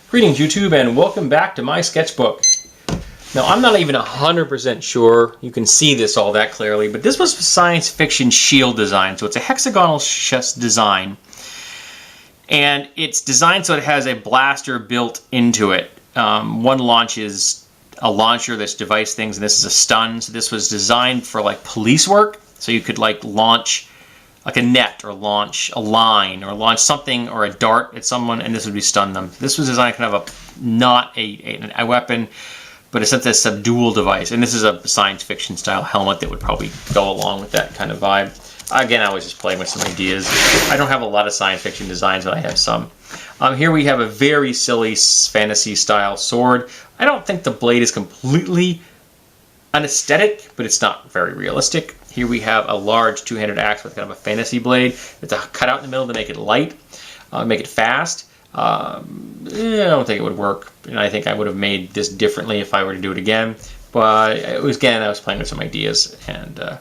Greetings YouTube and welcome back to my sketchbook. Now I'm not even 100% sure you can see this all that clearly, but this was science fiction shield design. So it's a hexagonal design and it's designed so it has a blaster built into it. One launch is a launcher, this device things, and this is a stun. So this was designed for like police work. So you could like launch like a net or launch a line or launch something or a dart at someone and this would be stun them. This was designed kind of not a weapon, but it's a subdual device. And this is a science fiction style helmet that would probably go along with that kind of vibe. Again, I was just playing with some ideas. I don't have a lot of science fiction designs, but I have some. Here we have a very silly fantasy style sword. I don't think the blade is completely unaesthetic, but it's not very realistic. Here we have a large two-handed axe with kind of a fantasy blade. It's a cut out in the middle to make it light, make it fast. I don't think it would work, and I think I would have made this differently if I were to do it again. But it was, again, I was playing with some ideas. And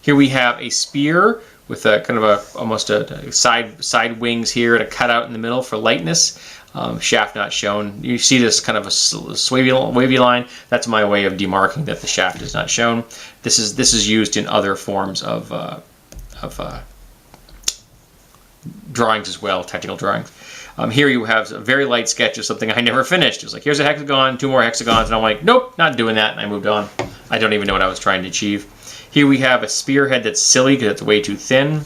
here we have a spear with a kind of almost a side wings here and a cutout in the middle for lightness. Shaft not shown. You see this kind of a wavy line. That's my way of demarking that the shaft is not shown. This is used in other forms of drawings as well, technical drawings. Here you have a very light sketch of something I never finished. It was like, here's a hexagon, two more hexagons, and I'm like, nope, not doing that, and I moved on. I don't even know what I was trying to achieve. Here we have a spearhead that's silly because it's way too thin.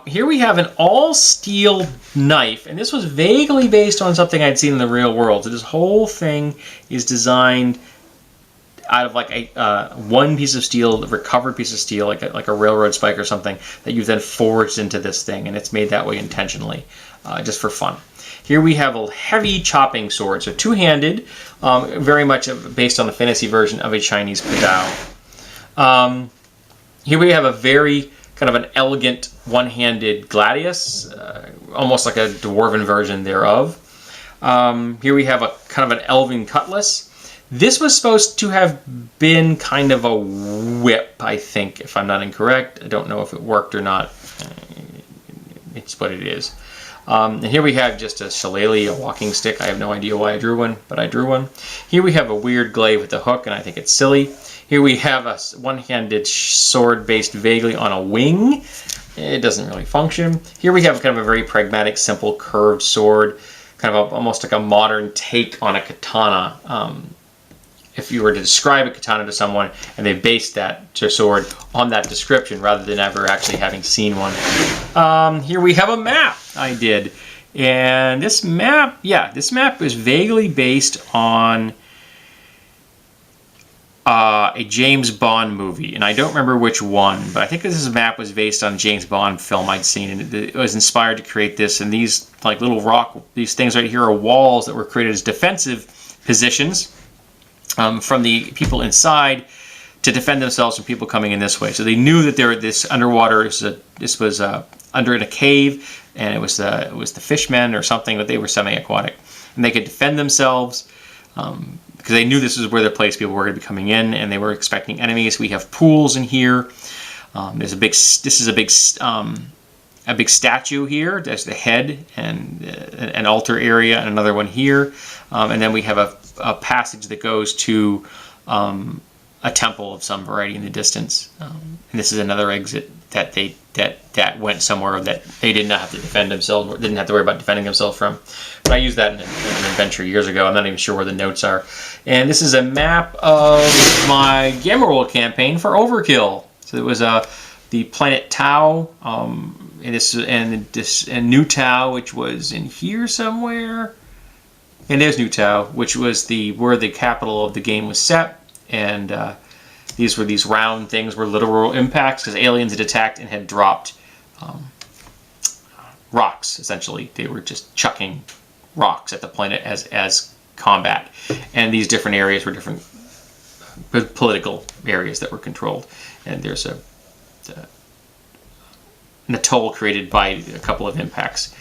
Here we have an all-steel knife, and this was vaguely based on something I'd seen in the real world. So this whole thing is designed out of like a one piece of steel, a recovered piece of steel, like a railroad spike or something, that you then forged into this thing, and it's made that way intentionally, just for fun. Here we have a heavy chopping sword, so two-handed, very much based on the fantasy version of a Chinese Padao. Here we have a very kind of an elegant one-handed gladius, almost like a dwarven version thereof. Here we have a kind of an elven cutlass. This was supposed to have been kind of a whip, I think, if I'm not incorrect. I don't know if it worked or not. It's what it is. And here we have just a shillelagh, a walking stick. I have no idea why I drew one, but I drew one. Here we have a weird glaive with a hook, and I think it's silly. Here we have a one-handed sword based vaguely on a wing. It doesn't really function. Here we have kind of a very pragmatic, simple, curved sword, kind of almost like a modern take on a katana. If you were to describe a katana to someone and they based that sword on that description rather than ever actually having seen one. Here we have a map I did. And this map, this map is vaguely based on a James Bond movie, and I don't remember which one, but I think this map was based on a James Bond film I'd seen, and it was inspired to create this. And these like little these things right here are walls that were created as defensive positions from the people inside to defend themselves from people coming in this way. So they knew that this underwater, this was under in a cave, and it was the fishmen or something, but they were semi-aquatic, and they could defend themselves. Because they knew this was where the place people were going to be coming in, and they were expecting enemies. We have pools in here. This is a big statue here. There's the head and an altar area, and another one here. And then we have a passage that goes to a temple of some variety in the distance. And this is another exit that went somewhere that they did not have to defend themselves, or didn't have to worry about defending themselves from. But I used that in an adventure years ago. I'm not even sure where the notes are. And this is a map of my Gamma World campaign for Overkill. So it was the planet Tau, and New Tau, which was in here somewhere. And there's New Tau, which was where the capital of the game was set. And these round things were literal impacts because aliens had attacked and had dropped rocks, essentially. They were just chucking rocks at the planet as combat. And these different areas were different political areas that were controlled. And there's an atoll created by a couple of impacts.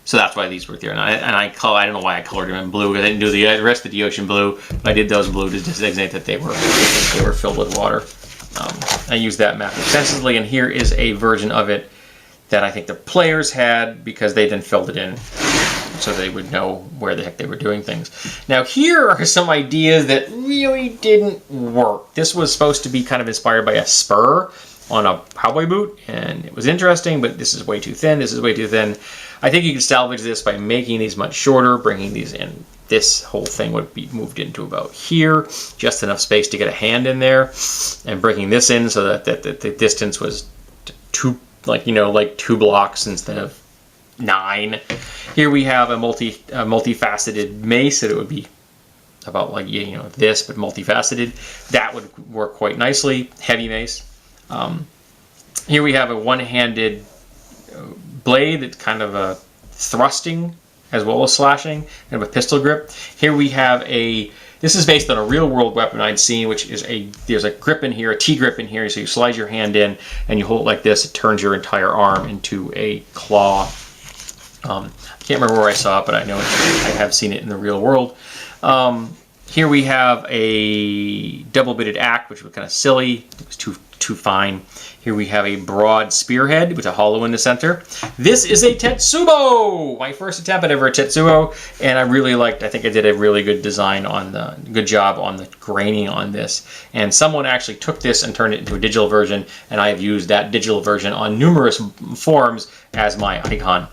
So that's why these were there. And I don't know why I colored them in blue, because I didn't do the rest of the ocean blue, but I did those blue to designate that they were filled with water. I used that map extensively, and here is a version of it that I think the players had, because they then filled it in so they would know where the heck they were doing things. Now here are some ideas that really didn't work. This was supposed to be kind of inspired by a spur on a cowboy boot, and it was interesting, but this is way too thin, this is way too thin. I think you can salvage this by making these much shorter, bringing these in. This whole thing would be moved into about here, just enough space to get a hand in there, and bringing this in so that the distance was two, like 2 blocks instead of 9. Here we have a multifaceted mace, that it would be about like this, but multifaceted. That would work quite nicely. Heavy mace. Here we have a one-handed blade that's kind of a thrusting as well as slashing, and a pistol grip. Here we have this is based on a real-world weapon I'd seen, which is there's a grip in here, a T-grip in here, so you slide your hand in and you hold it like this, it turns your entire arm into a claw. I can't remember where I saw it, but I know I have seen it in the real world. Here we have a double-bitted axe, which was kind of silly. It was too fine. Here we have a broad spearhead with a hollow in the center. This is a Tetsubo! My first attempt at ever a Tetsubo, and I think I did a really good good job on the graining on this. And someone actually took this and turned it into a digital version, and I have used that digital version on numerous forms as my icon.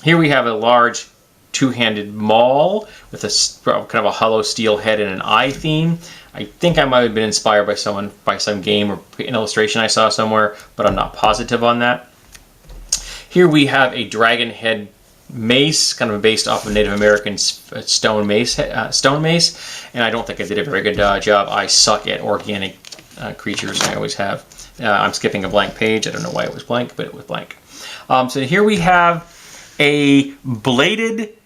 Here we have a large two-handed maul with kind of a hollow steel head and an eye theme. I think I might have been inspired by some game or an illustration I saw somewhere, but I'm not positive on that. Here we have a dragon head mace, kind of based off of Native American stone mace, and I don't think I did a very good job. I suck at organic creatures, I always have. I'm skipping a blank page. I don't know why it was blank, but it was blank. So here we have a bladed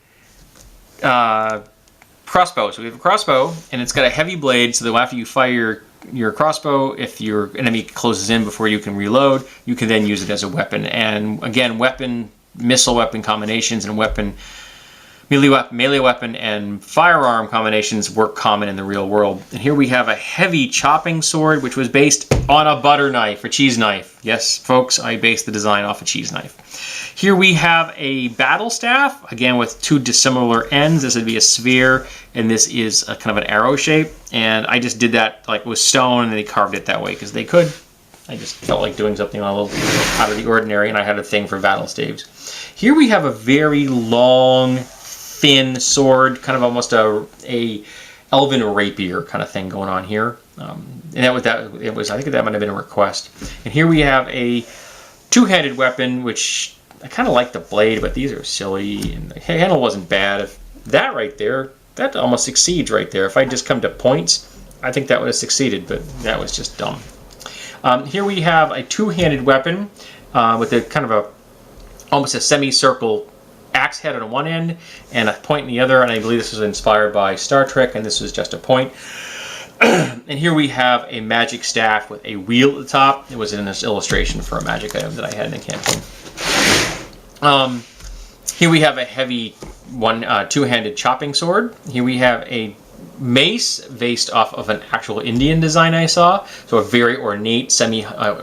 crossbow. So we have a crossbow, and it's got a heavy blade, so that after you fire your crossbow, if your enemy closes in before you can reload, you can then use it as a weapon. And again, missile weapon combinations and melee weapon and firearm combinations work common in the real world. And here we have a heavy chopping sword, which was based on a butter knife or cheese knife. Yes, folks, I based the design off a cheese knife. Here we have a battle staff, again with 2 dissimilar ends. This would be a sphere, and this is a kind of an arrow shape. And I just did that like with stone, and they carved it that way because they could. I just felt like doing something a little out of the ordinary, and I had a thing for battle staves. Here we have a very long, thin sword, kind of almost a elven rapier kind of thing going on here. And I think that might have been a request. And here we have a two-handed weapon, which I kind of like the blade, but these are silly, and the handle wasn't bad. That right there, that almost succeeds right there. If I just come to points, I think that would have succeeded, but that was just dumb. Here we have a two-handed weapon with a kind of almost a semicircle axe head on one end and a point in the other, and I believe this was inspired by Star Trek, and this was just a point. And here we have a magic staff with a wheel at the top. It was in this illustration for a magic item that I had in the campaign. Here we have a heavy two-handed chopping sword. Here we have a mace based off of an actual Indian design I saw. So a very ornate,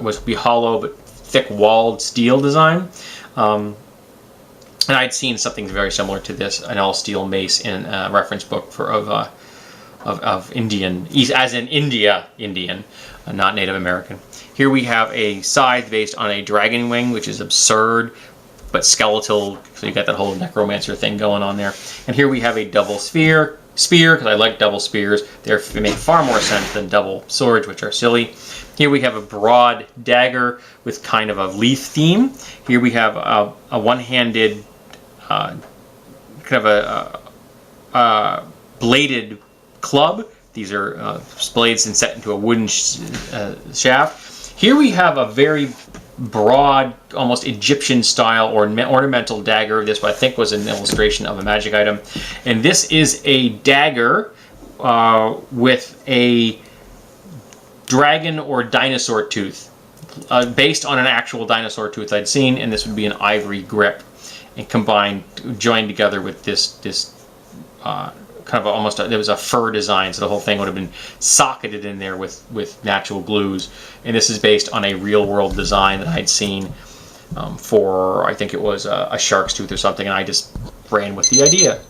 was be hollow but thick walled steel design. And I'd seen something very similar to this, an all-steel mace in a reference book of Indian, as in Indian, not Native American. Here we have a scythe based on a dragon wing, which is absurd, but skeletal, so you got that whole necromancer thing going on there. And here we have a double spear, because I like double spears. They make far more sense than double swords, which are silly. Here we have a broad dagger with kind of a leaf theme. Here we have a one-handed, kind of a bladed club. These are blades set into a wooden shaft. Here we have a very broad, almost Egyptian style or ornamental dagger. This I think was an illustration of a magic item. And this is a dagger with a dragon or dinosaur tooth, based on an actual dinosaur tooth I'd seen, and this would be an ivory grip, and joined together with this kind of almost there was a fur design, so the whole thing would have been socketed in there with natural glues. And this is based on a real world design that I'd seen for, I think it was a shark's tooth or something, and I just ran with the idea.